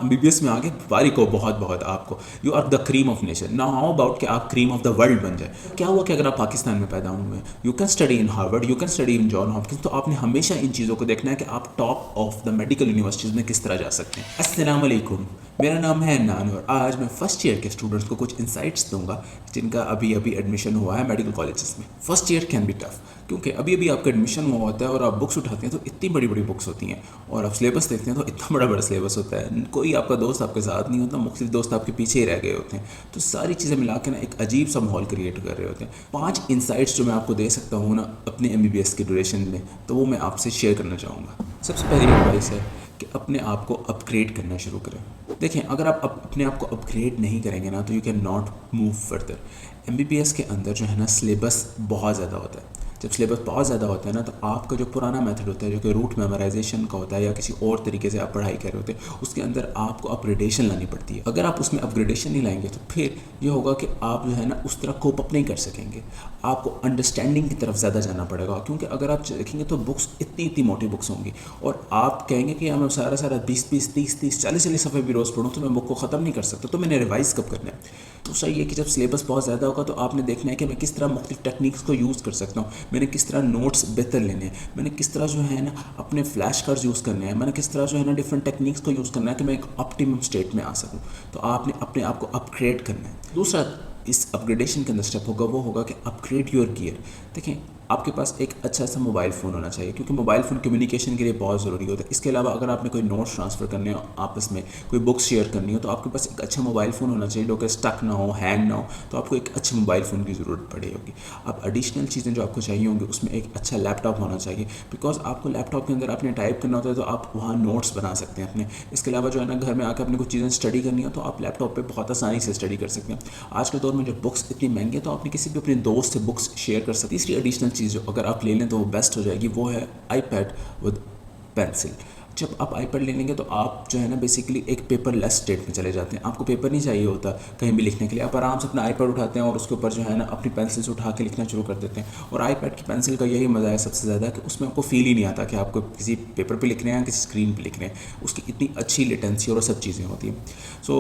MBBS में आगे बारी को बहुत बहुत आपको, you are the cream of nation. Now how about कि आप क्रीम ऑफ द वर्ल्ड बन जाए। क्या हुआ कि अगर आप पाकिस्तान में पैदा हुए हैं, you can study in Harvard, you can study in John Hopkins, तो आपने हमेशा इन चीज़ों को देखना है कि आप top of the medical universities में किस तरह जा सकते हैं। अस्सलाम वालेकुम, मेरा नाम है अन्नान और आज मैं फर्स्ट ईयर के स्टूडेंट्स को कुछ इंसाइट्स दूंगा जिनका अभी अभी एडमिशन हुआ है मेडिकल कॉलेजेस में। First year can be tough क्योंकि अभी अभी आपका एडमिशन हुआ होता है और आप बुक्स उठाते हैं तो इतनी बड़ी बड़ी बुक्स होती हैं और आप सिलेबस देखते हैं तो इतना बड़ा बड़ा सिलेबस होता है, कोई आपका दोस्त आपके साथ नहीं होता, मुख्तलिफ दोस्त आपके पीछे ही रह गए होते हैं, तो सारी चीज़ें मिला के ना एक अजीब सा माहौल क्रिएट कर रहे होते हैं। 5 इंसाइट्स जो मैं आपको दे सकता हूँ ना अपने एमबीबीएस के ड्यूरेशन में, तो वो मैं आपसे शेयर करना चाहूँगा। सबसे पहली एडवाइस है कि अपने आप को अपग्रेड करना शुरू करें। देखें, अगर आप अपने आप को अपग्रेड नहीं करेंगे ना तो you can not move further. MBBS के अंदर जो है ना सिलेबस बहुत ज़्यादा होता है। जब सिलेबस बहुत ज़्यादा होता है ना तो आपका जो पुराना मेथड होता है जो कि रूट मेमोराइजेशन का होता है या किसी और तरीके से आप पढ़ाई कर रहे होते हैं, उसके अंदर आपको अपग्रेडेशन लानी पड़ती है। अगर आप उसमें अपग्रेडेशन नहीं लाएंगे तो फिर ये होगा कि आप जो है ना उस तरह कोप अप नहीं कर सकेंगे। आपको अंडरस्टैंडिंग की तरफ ज़्यादा जाना पड़ेगा क्योंकि अगर आप देखेंगे तो बुक्स इतनी मोटी बुक्स होंगी और आप कहेंगे कि मैं सारा 20 30 40 सफ़े भी रोज़ पढ़ूँ तो मैं बुक को ख़त्म नहीं कर सकता, तो मैंने रिवाइज़ कब करना है। तो सही है कि जब सिलेबस बहुत ज़्यादा होगा तो आपने देखना है कि मैं किस तरह मुख्तलिफ टेक्निक्स को यूज़ कर सकता हूँ, मैंने किस तरह नोट्स बेहतर लेने हैं, मैंने किस तरह जो है ना अपने फ्लैश कार्ड्स यूज़ करने हैं, मैंने किस तरह जो है ना डिफरेंट टेक्निक्स को यूज़ करना है कि मैं एक ऑप्टिमम स्टेट में आ सकूँ। तो आपने अपने आप को अपग्रेड करना है। दूसरा इस अपग्रेडेशन के अंदर स्टेप होगा वो होगा कि अपग्रेड योर गियर। देखें, आपके पास एक अच्छा सा मोबाइल फ़ोन होना चाहिए क्योंकि मोबाइल फ़ोन कम्युनिकेशन के लिए बहुत ज़रूरी होता है। इसके अलावा अगर आपने कोई नोट्स ट्रांसफ़र करने हो आपस में, कोई बुक्स शेयर करनी हो, तो आपके पास एक अच्छा मोबाइल फ़ोन होना चाहिए जो कि स्टक ना हो, हैंग ना हो। तो आपको एक अच्छे मोबाइल फ़ोन की ज़रूरत पड़ी होगी। अब एडिशनल चीज़ें जो आपको चाहिए होंगी उसमें एक अच्छा लैपटॉप होना चाहिए बिकॉज आपको लैपटॉप के अंदर आपने टाइप करना होता है तो आप वहाँ नोट्स बना सकते हैं अपने। इसके अलावा जो है ना घर में आकर अपने कुछ चीज़ें स्टडी करनी हो तो आप लैपटॉप पर बहुत आसानी से स्टडी कर सकते हैं। आज के दौर में जो बुक्स इतनी महंगी है तो आपने किसी भी अपने दोस्त से बुक्स शेयर कर सकते हैं। तीसरी एडिशनल चीज़ जो अगर आप ले लें तो वो बेस्ट हो जाएगी वो है आईपैड विद पेंसिल। जब आप आईपैड ले लेंगे तो आप जो है ना बेसिकली एक पेपर लेस स्टेट में चले जाते हैं। आपको पेपर नहीं चाहिए होता कहीं भी लिखने के लिए, आप आराम से अपना आईपैड उठाते हैं और उसके ऊपर जो है ना अपनी पेंसिल से उठा के लिखना शुरू कर देते हैं। और आईपैड की पेंसिल का यही मज़ा है सबसे ज़्यादा कि उसमें आपको फील ही नहीं आता कि आपको किसी पेपर पर लिख रहे हैं या किसी स्क्रीन पर लिख रहे हैं। उसकी इतनी अच्छी लेटेंसी और सब चीज़ें होती हैं। सो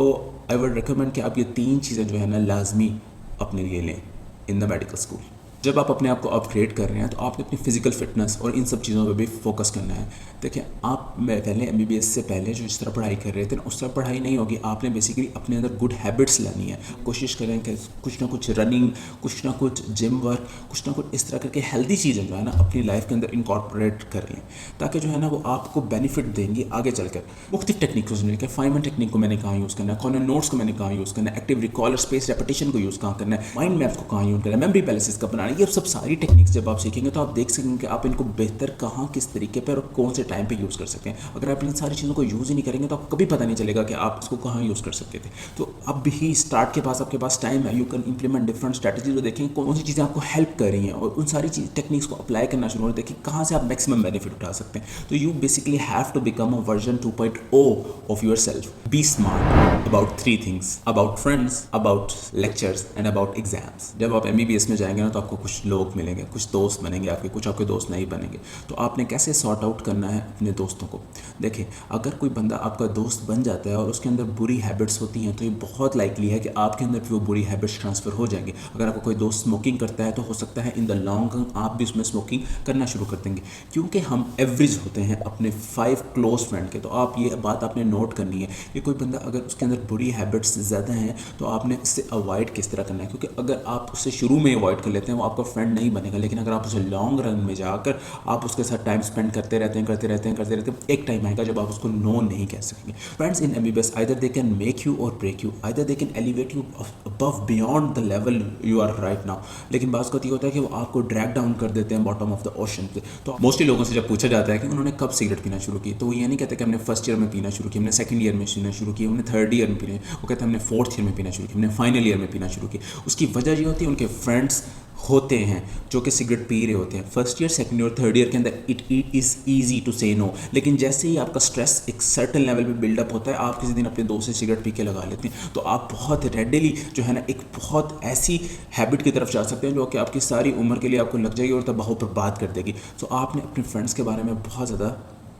आई वुड रिकमेंड कि आप ये 3 चीज़ें जो है ना लाजमी अपने लिए लें इन द मेडिकल स्कूल। जब आप अपने आप को अपग्रेड कर रहे हैं तो आपने अपनी फ़िज़िकल फ़िटनेस और इन सब चीज़ों पे भी फोकस करना है। देखिए, आप मैं पहले एमबीबीएस से पहले जो इस तरह पढ़ाई कर रहे थे ना उस तरह पढ़ाई नहीं होगी। आपने बेसिकली अपने अंदर गुड हैबिट्स लानी है। कोशिश करें कि कुछ ना कुछ रनिंग, कुछ ना कुछ जिम वर्क, कुछ ना कुछ इस तरह करके हेल्दी चीज़ें जो है ना अपनी लाइफ के अंदर इनकॉर्पोरेट कर लें ताकि जो है ना वो आपको बेनिफिट देंगी आगे चलकर। मुख्तलिफ टेक्निक को सुनने के फाइमन टेक्निक को मैंने कहाँ यूज़ करना है, कॉर्नर नोट्स को मैंने कहाँ यूज़ करना है, एक्टिव रिकॉल और स्पेस रेपिटेशन को यूज़ कहाँ करना है, माइंड मैप्स को कहाँ यूज़ करना है, मेमोरी पैलेसेस का बनाना है, ये सब सारी टेक्निक्स जब आप सीखेंगे तो आप देख सकेंगे कि आप इनको बेहतर कहाँ किस तरीके पर और कौन से टाइम पे यूज़ कर सकते हैं। अगर आप इन सारी चीज़ों को यूज़ ही नहीं करेंगे तो आपको कभी पता नहीं चलेगा कि आप इसको कहाँ यूज़ कर सकते थे। तो अब भी स्टार्ट के पास आपके पास टाइम है, you can implement different strategies और देखें कौन सी चीज़ें आपको हेल्प कर रही हैं और उन सारी टेक्निक्स को अप्लाई करना शुरू करें, देखिए कहाँ से आप मैक्सिमम बेनिफिट उठा सकते हैं। तो you basically have to become a version 2.0 of yourself. Be smart about 3 things, about friends, about lectures and about exams. जब आप एमबीबीएस में जाएंगे ना तो आपको कुछ लोग मिलेंगे, कुछ दोस्त बनेंगे आपके, कुछ आपके दोस्त नहीं बनेंगे। तो आपने कैसे सॉर्ट आउट करना है अपने दोस्तों को। देखिए, अगर कोई बंदा आपका दोस्त बन जाता है और उसके अंदर बुरी हैबिट्स होती हैं तो ये बहुत लाइकली है कि आपके अंदर भी वो बुरी हैबिट्स ट्रांसफ़र हो जाएंगी। अगर आपको कोई दोस्त स्मोकिंग करता है तो हो सकता है इन द लॉन्ग रन आप भी उसमें स्मोकिंग करना शुरू कर देंगे क्योंकि हम एवरेज होते हैं अपने 5 क्लोज फ्रेंड के। तो आप ये बात आपने नोट करनी है कि कोई बंदा अगर उसके अंदर बुरी हैबिट्स ज़्यादा हैं तो आपने इससे अवॉइड किस तरह करना है, क्योंकि अगर आप उससे शुरू में अवॉइड कर लेते हैं वो आपका फ्रेंड नहीं बनेगा। लेकिन अगर आप उसे लॉन्ग रन में जाकर आप उसके साथ टाइम स्पेंड करते रहते हैं, एक टाइम आएगा जब आप उसको नो नहीं कह सकेंगे। Friends in MBBS either they can make you or break you, either they can elevate you above beyond the level you are right now. लेकिन बात ये होता है कि वो आपको ड्रैग डाउन कर देते हैं बॉटम ऑफ द ओशन पे। तो मोस्टली लोगों से जब पूछा जाता है कि उन्होंने कब सिगरेट पीना शुरू की तो वो ये नहीं कहते कि हमने फर्स्ट ईयर में पीना शुरू किया, हमने सेकंड ईयर में पीना शुरू किया, हमने थर्ड ईयर में पीना, वो कहते हैं हमने फोर्थ ईयर में पीना शुरू किया, हमने फाइनल ईयर में पीना शुरू किया। उसकी वजह ये होती है उनके फ्रेंड्स होते हैं जो कि सिगरेट पी रहे होते हैं। First year, second year, third year के अंदर इट इज़ ईजी टू से नो। लेकिन जैसे ही आपका स्ट्रेस एक सर्टन लेवल पे बिल्डअप होता है, आप किसी दिन अपने दोस्त से सिगरेट पी के लगा लेते हैं तो आप बहुत रेडिली जो है ना एक बहुत ऐसी हैबिट की तरफ जा सकते हैं जो कि आपकी सारी उम्र के लिए आपको लग जाएगी और तबाह बर्बाद कर देगी। तो आपने अपने फ्रेंड्स के बारे में बहुत ज़्यादा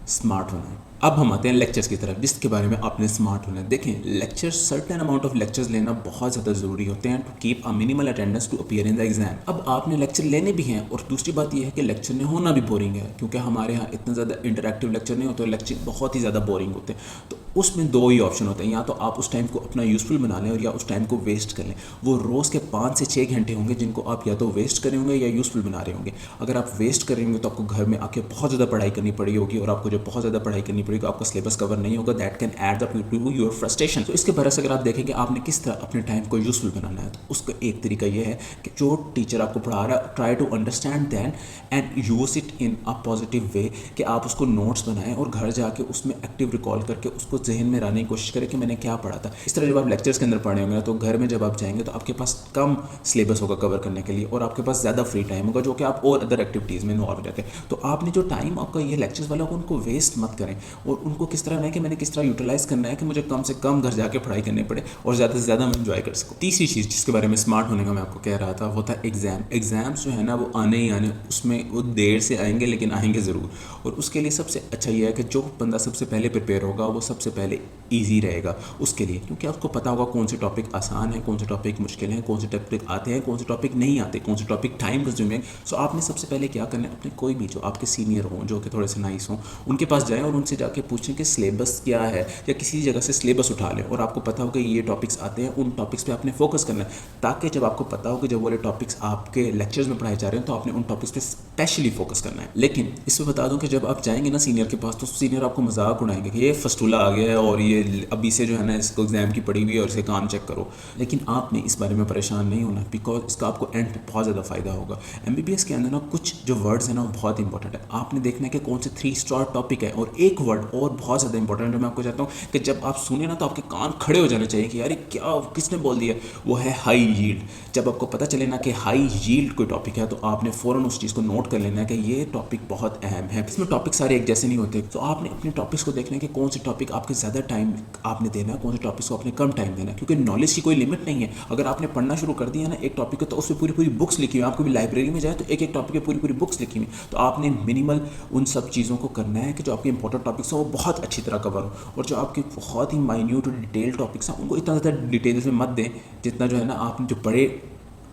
स्मार्ट होना है। अब हम आते हैं लेक्चर्स की तरफ, जिसके बारे में आपने स्मार्ट होना है। देखें, lectures, certain amount of lectures लेना बहुत ज़्यादा ज़रूरी होते हैं to keep a minimal attendance to appear in the exam. अब आपने लेक्चर लेने भी हैं, और दूसरी बात यह है कि लेक्चर में होना भी बोरिंग है, क्योंकि हमारे यहाँ इतना ज़्यादा इंटरैक्टिव लेक्चर नहीं होते, लेक्चर बहुत ही ज़्यादा बोरिंग होते हैं। तो उसमें दो ही ऑप्शन होते हैं, या तो आप उस टाइम को अपना यूज़फुल बना लें, और या उस टाइम को वेस्ट कर लें। वो रोज़ के 5 से 6 घंटे होंगे जिनको आप या तो वेस्ट कर रहे होंगे या यूज़फुल बना रहे होंगे। अगर आप वेस्ट कर रहे होंगे तो आपको घर में आके बहुत ज़्यादा पढ़ाई करनी पड़ी होगी, और आपको जब बहुत ज़्यादा पढ़ाई करनी पड़ेगी आपका सिलेबस कवर नहीं होगा, that can add up to your frustration. तो इसके बरस अगर आप देखेंगे आपने किस तरह अपने टाइम को यूज़फुल बनाना है, तो उसका एक तरीका यह है कि जो टीचर आपको पढ़ा रहा है, try to understand than and use it in a positive way, कि आप उसको नोट्स बनाएं और घर जाके उसमें एक्टिव रिकॉल करके उसको जहन में लाने की कोशिश करें कि मैंने क्या पढ़ा था। इस तरह जब आप लेक्चर्स के अंदर पढ़े होंगे तो घर में जब आप जाएंगे तो आपके पास कम सिलेबस होगा कवर करने के लिए, और आपके पास ज़्यादा फ्री टाइम होगा जो कि आप और अदर एक्टिविटीज़ में इन्वॉल्व रहते हैं। तो आपने जो टाइम आपका ये लेक्चर्स वाला होगा उनको वेस्ट मत करें, और उनको किस तरह है कि मैंने किस तरह यूटिलाइज़ करना है कि मुझे कम से कम घर जाके पढ़ाई करनी पड़े और ज़्यादा से ज़्यादा मैं इन्जॉय कर सकूँ। तीसरी चीज़ जिसके बारे में स्मार्ट होने का मैं आपको कह रहा था वो था एग्ज़ाम। एग्ज़ाम्स जो है ना वो आने ही आने, उसमें वो देर से आएंगे लेकिन आएंगे ज़रूर, और उसके लिए सबसे अच्छा ये है कि जो बंदा सबसे पहले प्रिपेयर होगा वो सबसे पहले ईजी रहेगा उसके लिए, क्योंकि आपको पता होगा कौन से टॉपिक आसान है, कौन से टॉपिक मुश्किल हैं, कौन से टॉपिक आते हैं, कौन से टॉपिक नहीं आते, कौन से टॉपिक टाइम कंज्यूमिंग। सो आपने सबसे पहले क्या करना है, अपने कोई भी जो आपके सीनियर हों, जो कि थोड़े से नाइस हों, उनके पास जाएं और उनसे जाके पूछें कि सिलेबस क्या है, या किसी जगह से सिलेबस उठा लें और आपको पता हो कि ये टॉपिक्स आते हैं, उन टॉपिक्स पे आपने फोकस करना है, ताकि जब आपको पता हो कि जब वाले टॉपिक्स आपके लेक्चर्स में पढ़ाए जा रहे हैं तो आपने उन टॉपिक्स पे स्पेशली फोकस करना है। लेकिन इसमें बता दूं कि जब आप जाएंगे ना सीनियर के पास, तो सीनियर आपको मजाक उड़ाएंगे कि ये फस्टूला आ गया है और ये अभी से जो है ना इसको एग्जाम की पड़ी हुई है और इसे काम चेक करो। लेकिन आपने इस बारे में परेशान नहीं होना, बिकॉज इसका आपको एंड पे बहुत ज़्यादा फ़ायदा होगा। एमबीबीएस के अंदर ना कुछ जो वर्ड्स हैं ना वो बहुत इंपॉर्टेंट है। आपने देखना है कि कौन से 3 स्टार टॉपिक है, और एक वर्ड और बहुत ज़्यादा इंपॉर्टेंट है, मैं आपको चाहता हूँ कि जब आप सुने ना तो आपके कान खड़े हो जाने चाहिए कि यार क्या किसने बोल दिया। वो है हाई यील्ड। जब आपको पता चले ना कि हाई यील्ड कोई टॉपिक है तो आपने फ़ौरन उस चीज़ को नोट कर लेना है कि ये टॉपिक बहुत अहम है। इसमें टॉपिक सारे एक जैसे नहीं होते, तो आपने अपने टॉपिक्स को देखना है कि कौन से टॉपिक आपके ज़्यादा टाइम आपने देना है, कौन से टॉपिक्स को आपने कम टाइम देना है, क्योंकि नॉलेज की कोई लिमिट नहीं है। अगर आपने पढ़ना शुरू कर दिया ना एक टॉपिक को, तो उस पर पूरी पूरी बुक्स लिखी हुई है। आपको भी लाइब्रेरी में जाए तो एक एक टॉपिक पे पूरी पूरी बुक्स लिखी हुई, तो आपने मिनिमल उन सब चीज़ों को करना है कि जो आपके इंपॉर्टेंट टॉपिक्स हैं वो बहुत अच्छी तरह कवर हो, और जो आपके बहुत ही माइन्यूट और डिटेल टॉपिक्स हैं उनको इतना ज़्यादा डिटेल्स में मत दें जितना जो है ना आपने जो बड़े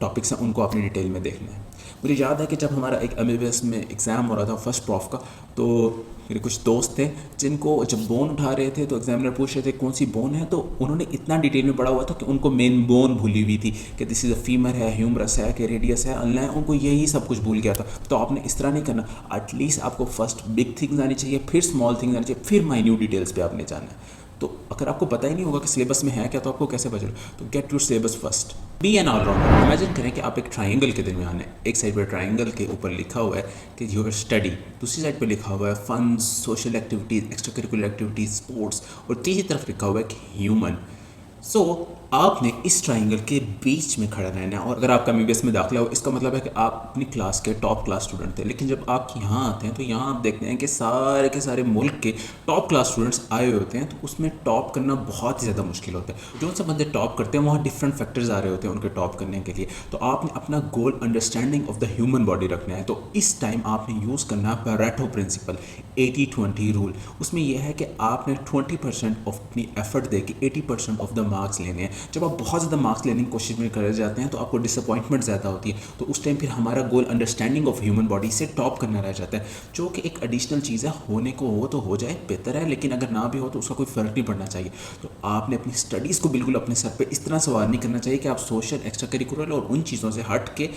टॉपिक्स हैं उनको आपने डिटेल में देखना है। मुझे याद है कि जब हमारा एक एमबीबीएस में एग्ज़ाम हो रहा था फर्स्ट प्रॉफ का, तो मेरे कुछ दोस्त थे जिनको जब बोन उठा रहे थे तो एग्जामिनर पूछ रहे थे कौन सी बोन है, तो उन्होंने इतना डिटेल में पढ़ा हुआ था कि उनको मेन बोन भूली हुई थी कि दिस इज़ अ फीमर है, ह्यूमरस है, कि रेडियस है, अल्ना है, उनको यही सब कुछ भूल गया था। तो आपने इस तरह नहीं करना, एटलीस्ट आपको फर्स्ट बिग थिंग्स आनी चाहिए, फिर स्मॉल थिंग्स आनी चाहिए, फिर माइन्यूट डिटेल्स पे आपने जाना है। तो अगर आपको पता ही नहीं होगा कि सिलेबस में है क्या तो आपको कैसे बचो, तो get your syllabus first, be an allrounder. Imagine करें कि आप एक ट्राइंगल के दरमियान है, एक साइड पर ट्राइंगल के ऊपर लिखा हुआ है कि योर स्टडी, दूसरी साइड पर लिखा हुआ है fun, social activities, extracurricular activities, sports, और तीसरी तरफ लिखा हुआ है कि ह्यूमन। सो आपने इस ट्राइंगल के बीच में खड़ा रहना है, और अगर आपका एमबीबीएस में दाखिला हो इसका मतलब है कि आप अपनी क्लास के टॉप क्लास स्टूडेंट थे। लेकिन जब आप यहाँ आते हैं तो यहाँ आप देखते हैं कि सारे के सारे मुल्क के टॉप क्लास स्टूडेंट्स आए हुए होते हैं, तो उसमें टॉप करना बहुत ही ज़्यादा मुश्किल होता है। जो सब बंदे टॉप करते हैं वहाँ डिफरेंट फैक्टर्स आ रहे होते हैं उनके टॉप करने के लिए। तो आपने अपना goal understanding of the human body रखना है। तो इस टाइम आपने यूज़ करना है पैरेटो प्रिंसिपल, 80-20 रूल। उसमें यह है कि आपने 20% ऑफ अपनी एफर्ट दे के 80% ऑफ द मार्क्स लेने हैं। जब आप बहुत ज़्यादा मार्क्स लेने की कोशिश में कर जाते हैं तो आपको डिसअपॉइंटमेंट ज़्यादा होती है, तो उस टाइम फिर हमारा गोल अंडरस्टैंडिंग ऑफ ह्यूमन बॉडी से टॉप करना रह जाता है, जो कि एक एडिशनल चीज़ है। होने को हो तो हो जाए, बेहतर है, लेकिन अगर ना भी हो तो उसका कोई फ़र्क नहीं पड़ना चाहिए। तो आपने अपनी स्टडीज़ को बिल्कुल अपने सर पे इस तरह सवार नहीं करना चाहिए कि आप सोशल, एक्स्ट्रा करिकुलर और उन चीज़ों से हट के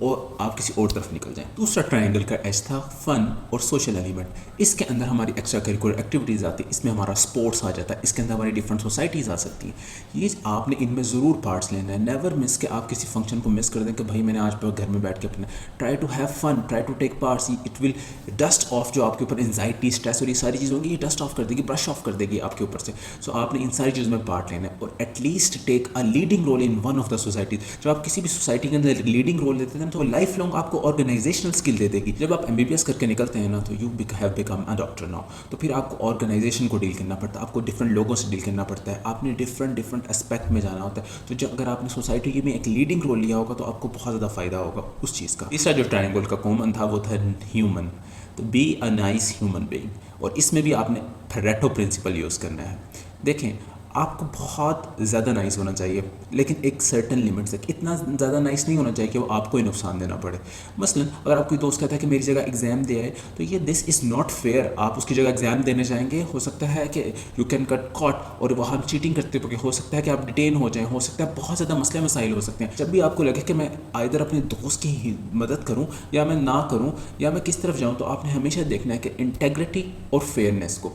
और आप किसी और तरफ निकल जाएं। दूसरा ट्रायंगल का एज था फन और सोशल एलिमेंट। इसके अंदर हमारी एक्स्ट्रा करिकुलर एक्टिविटीज़ आती है, इसमें हमारा स्पोर्ट्स आ जाता है, इसके अंदर हमारी डिफरेंट सोसाइटीज़ आ सकती हैं। ये आपने इनमें ज़रूर पार्ट्स लेना है। नेवर मिस कि आप किसी फंक्शन को मिस कर दें कि भाई मैंने आज घर में बैठ के अपना, try to have fun, try to take parts. It will dust off जो आपके ऊपर एंजाइटी, स्ट्रेस और ये सारी चीज़ होंगी, ये डस्ट ऑफ कर देगी, ब्रश ऑफ कर देगी आपके ऊपर से। सो आपने इन सारी चीज़ों में पार्ट लेना है और at least take a leading role in one of the society. जब आप किसी भी सोसाइटी के अंदर लीडिंग रोल लेते हैं तो लाइफ लॉन्ग आपको ऑर्गेनाइजेशनल स्किल दे देगी। जब आप एमबीबीएस करके निकलते हैं ना तो you have become a doctor now, तो फिर आपको ऑर्गेनाइजेशन को डील करना पड़ता है, आपको डिफरेंट लोगों से डील करना पड़ता है, आपने डिफरेंट एस्पेक्ट में जाना होता है। तो जब अगर आपने सोसाइटी में एक लीडिंग रोल लिया होगा तो आपको बहुत ज़्यादा फ़ायदा होगा उस चीज़ का। तीसरा जो ट्रायंगल का कॉमन था वो था ह्यूमन। तो be a nice human being. और इसमें भी आपने परेटो प्रिंसिपल यूज़ करना है। देखें, आपको बहुत ज़्यादा नाइस होना चाहिए, लेकिन एक सर्टन लिमिट तक। इतना ज़्यादा नाइस नहीं होना चाहिए कि वो आपको ही नुकसान देना पड़े। मसलन अगर आप कोई दोस्त कहता है कि मेरी जगह एग्ज़ाम दे आए, तो ये दिस इज़ नॉट फेयर। आप उसकी जगह एग्ज़ाम देने जाएंगे, हो सकता है कि यू कैन कट कॉट, और वहाँ चीटिंग करते हुए हो सकता है कि आप डिटेन हो जाएं, हो सकता है बहुत ज़्यादा मसले मसाइल हो सकते हैं। जब भी आपको लगे कि मैं आइदर अपने दोस्त की ही मदद करूँ या मैं ना करूँ या मैं किस तरफ जाऊँ, तो आपने हमेशा देखना है कि इंटेग्रिटी और फेयरनेस को।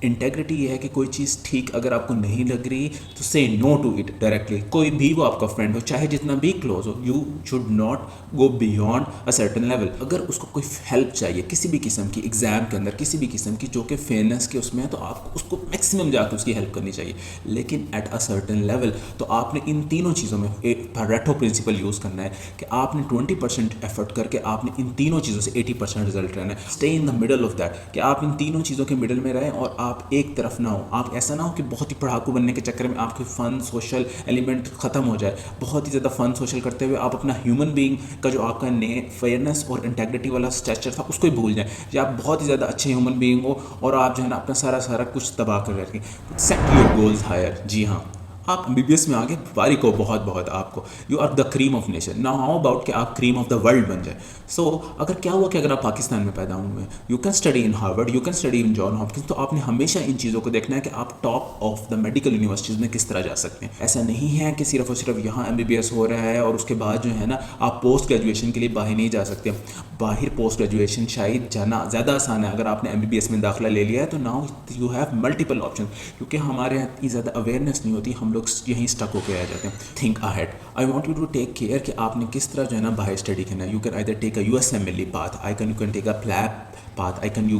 इंटेग्रिटी ये है कि कोई चीज़ ठीक अगर आपको नहीं लग रही तो से नो टू इट डायरेक्टली। कोई भी वो आपका फ्रेंड हो, चाहे जितना भी क्लोज हो, you should not go beyond a certain level. अगर उसको कोई हेल्प चाहिए किसी भी किस्म की, एग्जाम के अंदर किसी भी किस्म की जो कि फेयरनेस के उसमें है, तो आपको उसको मैक्सिमम जाकर उसकी हेल्प करनी चाहिए, लेकिन एट अ सर्टेन लेवल। तो आपने इन तीनों चीज़ों में एक पैरेटो प्रिंसिपल यूज़ करना है कि आपने 20% एफर्ट करके आपने इन तीनों चीज़ों से 80% रिजल्ट रहना है। Stay in the middle of that, कि आप इन तीनों चीज़ों के मिडल में रहें और आप एक तरफ ना हो। आप ऐसा ना हो कि बहुत ही पढ़ाकू बनने के चक्कर में आपके फ़न सोशल एलिमेंट ख़त्म हो जाए। बहुत ही ज़्यादा फ़न सोशल करते हुए आप अपना ह्यूमन बीइंग का जो आपका ने फेयरनेस और इंटेग्रिटी वाला स्ट्रक्चर था उसको ही भूल जाएं। या आप बहुत ही ज़्यादा अच्छे ह्यूमन बीइंग हो और आप जो है ना अपना सारा कुछ तबाह कर रखें। Set your goals higher. जी हाँ, आप एमबीबीएस में आगे बारिक हो बहुत बहुत आपको। You are the cream of nation. Now how about कि आप क्रीम ऑफ द वर्ल्ड बन जाए। सो अगर क्या हुआ कि अगर आप पाकिस्तान में पैदा हुए, you can study in Harvard, you can study in John Hopkins, तो आपने हमेशा इन चीज़ों को देखना है कि आप top of the medical universities में किस तरह जा सकते हैं। ऐसा नहीं है कि सिर्फ और सिर्फ यहाँ एमबीबीएस हो रहा है और उसके बाद जो है ना आप पोस्ट ग्रेजुएशन के लिए बाहर नहीं जा सकते। बाहर पोस्ट ग्रेजुएशन शायद जाना ज़्यादा आसान है। अगर आपने एमबीबीएस में दाखिला ले लिया है तो now you have multiple option, क्योंकि हमारे यहाँ इतनी ज़्यादा अवेयरनेस नहीं होती, हम लोग यहीं स्टक होकर आ जाते हैं। Think ahead. I want you to take care कि आपने किस तरह जो है ना बाहर स्टडी करना है। You can either take a USMLE path, you can take a PLAB path, you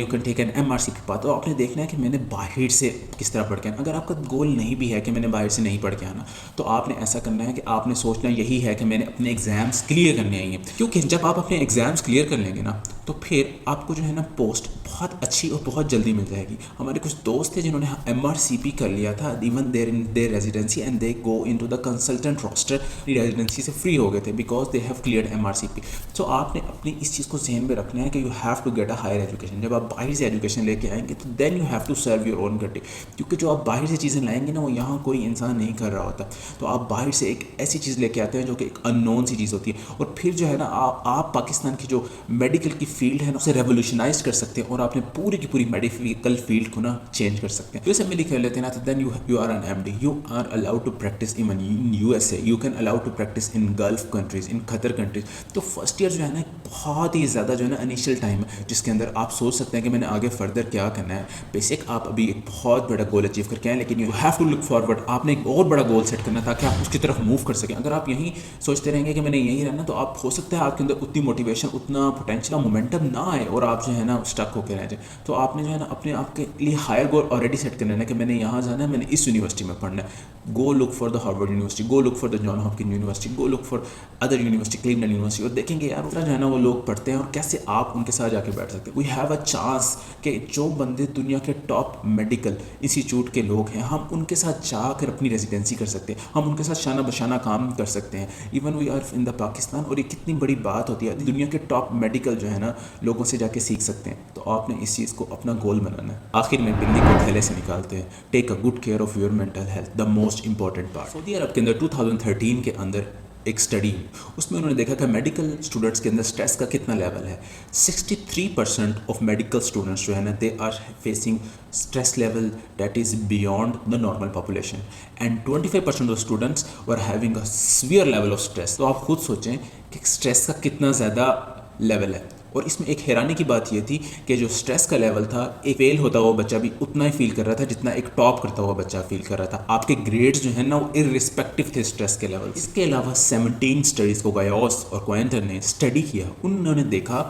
can take an MRCP path. तो आपने देखना है कि मैंने बाहर से किस तरह पढ़ के आना। अगर आपका गोल नहीं भी है कि मैंने बाहर से नहीं पढ़ के आना, तो आपने ऐसा करना है कि आपने सोचना यही है कि मैंने अपने एग्ज़ाम्स क्लियर करने हैं। क्योंकि जब आप अपने एग्ज़ाम्स क्लियर कर लेंगे ना, तो फिर आपको जो है ना पोस्ट बहुत अच्छी और बहुत जल्दी मिल जाएगी। हमारे कुछ दोस्त थे जिन्होंने एमआरसीपी कर लिया था, even there in their residency, and they go into the consultant roster, residency से फ्री हो गए थे because they have cleared MRCP. So आपने अपनी इस चीज़ को जहन में रखना है कि you have to get a higher education. जब आप बाहर से एजुकेशन लेके आएंगे तो then you have to serve your own country, क्योंकि जो आप बाहर से चीज़ें लाएंगे ना वो यहाँ कोई इंसान नहीं कर रहा होता। तो आप बाहर से एक ऐसी चीज़ लेके आते हैं जो कि एक अननोन सी चीज़ होती है, और फिर जो है ना आप पाकिस्तान की जो मेडिकल की फील्ड है ना उसे रेवोल्यूशनाइज कर सकते हैं और आपने पूरी की पूरी मेडिकल फील्ड को ना चेंज कर सकते हैं। जैसे मेडिकल लेते हैं ना, तो then you are an MD, you are allowed to practice in USA, you can allowed to practice in Gulf countries, in Qatar countries. तो फर्स्ट ईयर जो है ना बहुत ही ज़्यादा जो है ना इनिशियल टाइम है जिसके अंदर आप सोच सकते हैं कि मैंने आगे फर्दर क्या करना है। बेसिक आप अभी एक बहुत बड़ा गोल अचीव करके आए, लेकिन you have to look forward. आपने एक और बड़ा गोल सेट करना ताकि आप उसकी तरफ मूव कर सकें। अगर आप यहीं सोचते रहेंगे कि मैंने यहीं रहना, तो आप हो सकता है आपके अंदर उतनी मोटिवेशन, उतना पोटेंशियल, मोमेंटम ना आए और आप जो है ना स्टक होकर रह जाए। तो आपने जो है ना अपने आप के लिए हायर गोल ऑलरेडी सेट करना है कि मैंने यहाँ जाना है, मैंने इस यूनिवर्सिटी में पढ़ना है। गो look for the Harvard university, go look for the John Hopkins university, go look for other university, Cleveland university, और देखेंगे यार उतना जो है ना वो लोग पढ़ते हैं और कैसे आप उनके साथ जाके बैठ सकते हैं। वी हैव अ चांस कि जो बंदे दुनिया के टॉप मेडिकल इंस्टीट्यूट के लोग हैं, हम उनके साथ जाकर अपनी रेजिडेंसी कर सकते हैं, हम उनके साथ शाना बशाना काम कर सकते हैं। Even we are in the Pakistan, और ये कितनी बड़ी बात होती है, दुनिया के टॉप मेडिकल जो है ना लोगों से जाके सीख सकते हैं। तो आपने इस चीज़ को अपना गोल बनाना है। आखिर में बिल्ली को थैले से निकालते हैं, take a good care of your mental health, the most important part. Saudi Arab के अंदर 2013 के अंदर एक स्टडी, उसमें उन्होंने देखा कि मेडिकल स्टूडेंट्स के अंदर स्ट्रेस का कितना लेवल है। 63% ऑफ मेडिकल स्टूडेंट्स जो है ना they are facing stress level that is beyond the normal population, and 25% of students were having a severe level of stress. तो आप खुद सोचें कि स्ट्रेस का कितना ज़्यादा लेवल है। और इसमें एक हैरानी की बात यह थी कि जो स्ट्रेस का लेवल था, एक फेल होता हुआ बच्चा भी उतना ही फील कर रहा था जितना एक टॉप करता हुआ बच्चा फील कर रहा था। आपके ग्रेड्स जो है ना वो इररिस्पेक्टिव थे स्ट्रेस के लेवल। इसके अलावा 17 स्टडीज़ को गायोस और क्वेंटर ने स्टडी किया। उन्होंने देखा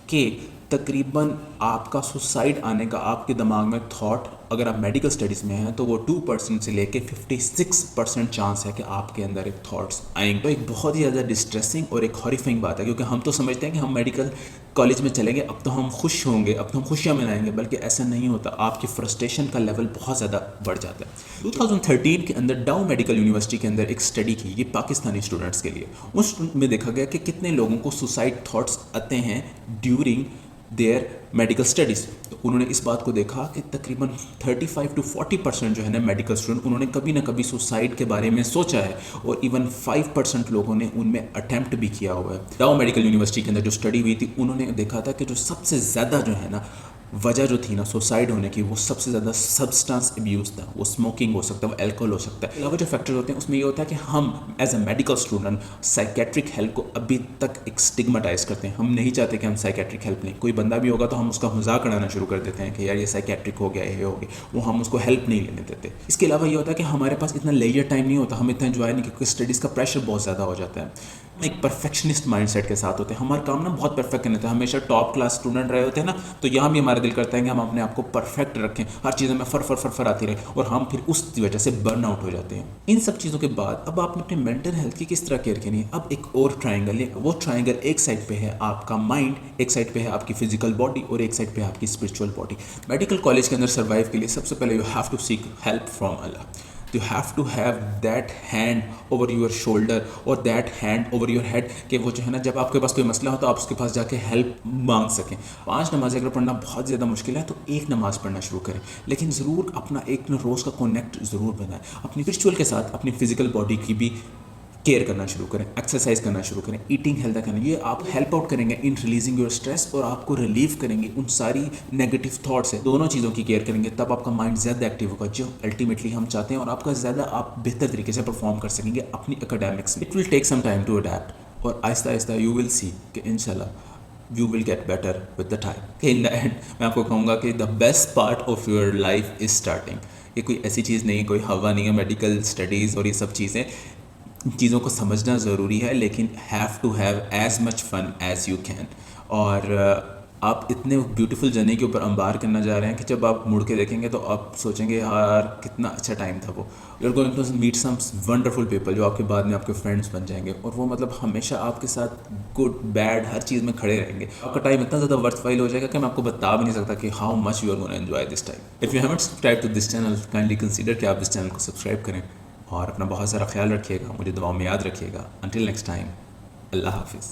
कि तकरीबन आपका सुसाइड आने का आपके दिमाग में थॉट, अगर आप मेडिकल स्टडीज़ में हैं तो वो 2% से लेके 56% चांस है कि आपके अंदर एक थॉट्स आएंगे। तो एक बहुत ही ज़्यादा डिस्ट्रेसिंग और एक हॉरिफाइंग बात है, क्योंकि हम तो समझते हैं कि हम मेडिकल कॉलेज में चलेंगे अब तो हम खुश होंगे, अब तो हम खुशियाँ मनाएंगे, बल्कि ऐसा नहीं होता। आपकी फ्रस्ट्रेशन का लेवल बहुत ज़्यादा बढ़ जाता है। 2013 के अंदर डाउ मेडिकल यूनिवर्सिटी के अंदर एक स्टडी की, ये पाकिस्तानी स्टूडेंट्स के लिए। उस में देखा गया कि कितने लोगों को सुसाइड थॉट्स आते हैं ड्यूरिंग देयर मेडिकल स्टडीज़। तो उन्होंने इस बात को देखा कि तकरीबन 35 to 40% जो है ना मेडिकल स्टूडेंट, उन्होंने कभी ना कभी सुसाइड के बारे में सोचा है, और इवन 5% लोगों ने उनमें अटैम्प्ट भी किया हुआ है। डाउ मेडिकल यूनिवर्सिटी के अंदर जो स्टडी हुई थी, उन्होंने देखा था कि जो सबसे ज़्यादा जो है ना वजह जो थी ना सुसाइड होने की, वो सबसे ज़्यादा सब्सटेंस अब्यूज़ था। वो स्मोकिंग हो सकता है, वो अल्कोहल हो सकता है। अलावा जो फैक्टर्स होते हैं उसमें ये होता है कि हम as a medical student psychiatric help को अभी तक एक स्टिग्मेटाइज करते हैं। हम नहीं चाहते कि हम साइकेट्रिक हेल्प लें। कोई बंदा भी होगा तो हम उसका मजाक उड़ाना शुरू कर देते हैं कि यार ये साइकेट्रिक हो गया, ये हो गया, वो हम उसको हेल्प नहीं लेने देते। इसके अलावा ये होता है कि हमारे पास इतना लेजर टाइम नहीं होता, हम इतना एंजॉय नहीं, क्योंकि स्टडीज़ का प्रेशर बहुत ज़्यादा हो जाता है। एक परफेक्शनिस्ट माइंडसेट के साथ होते हैं, हमारा काम ना बहुत परफेक्ट करने होता है। हमेशा टॉप क्लास स्टूडेंट रहे होते हैं ना, तो यहाँ भी हमारा दिल करता है कि हम अपने आप को परफेक्ट रखें, हर चीज़ों में फर आती रहे, और हम फिर उस वजह से बर्न आउट हो जाते हैं। इन सब चीज़ों के बाद अब आपने अपने मेंटल हेल्थ की किस तरह केयर करनी है। अब एक और ट्राइंगल है, वो ट्राइंगल एक साइड पे है आपका माइंड, एक साइड पे है आपकी फिजिकल बॉडी, और एक साइड पे है आपकी स्पिरिचुअल बॉडी। मेडिकल कॉलेज के अंदर सर्वाइव के लिए सबसे पहले you have to seek help from Allah. You have to have that hand over your shoulder और that hand over your head, कि वो जो है ना जब आपके पास कोई मसला हो तो आप उसके पास जाके हेल्प मांग सकें। 5 नमाज़ें अगर पढ़ना बहुत ज़्यादा मुश्किल है तो एक नमाज़ पढ़ना शुरू करें, लेकिन ज़रूर अपना एक ना रोज़ का कनेक्ट ज़रूर बनाएं अपनी रिचुअल के साथ। अपनी फिजिकल बॉडी की भी केयर करना शुरू करें, एक्सरसाइज करना शुरू करें, ईटिंग हेल्दी करना। ये आप हेल्प आउट करेंगे इन रिलीजिंग योर स्ट्रेस, और आपको रिलीव करेंगे उन सारी नेगेटिव थॉट्स से। दोनों चीज़ों की केयर करेंगे, तब आपका माइंड ज़्यादा एक्टिव होगा, जो अल्टीमेटली हम चाहते हैं, और आपका ज़्यादा आप बेहतर तरीके से परफॉर्म कर सकेंगे अपनी एकेडमिक्स में। It will take some time to adapt, और आहिस्ता आहिस्ता यू विल सी कि इंशाल्लाह you will get better with the time. In the end मैं आपको कहूँगा कि the best part of your life is starting. ये कोई ऐसी चीज़ नहीं है, कोई हवा नहीं है मेडिकल स्टडीज़ और ये सब चीज़ें। चीज़ों को समझना ज़रूरी है, लेकिन have to have as much fun as you can. और आप इतने ब्यूटीफुल जर्नी के ऊपर अंबार करना जा रहे हैं कि जब आप मुड़ के देखेंगे तो आप सोचेंगे यार कितना अच्छा टाइम था वो। You are going to meet some wonderful people जो आपके बाद में आपके फ्रेंड्स बन जाएंगे, और वो मतलब हमेशा आपके साथ गुड बैड हर चीज़ में खड़े रहेंगे। आपका टाइम इतना ज़्यादा वर्थवाइल हो जाएगा कि मैं आपको बता भी नहीं सकता कि how much you are gonna enjoy this time. If you haven't subscribe to this channel, kindly consider कि आप इस चैनल को सब्सक्राइब करें, और अपना बहुत सारा ख्याल रखिएगा, मुझे दुआओं में याद रखिएगा। अंटिल नेक्स्ट टाइम, अल्लाह हाफिज़।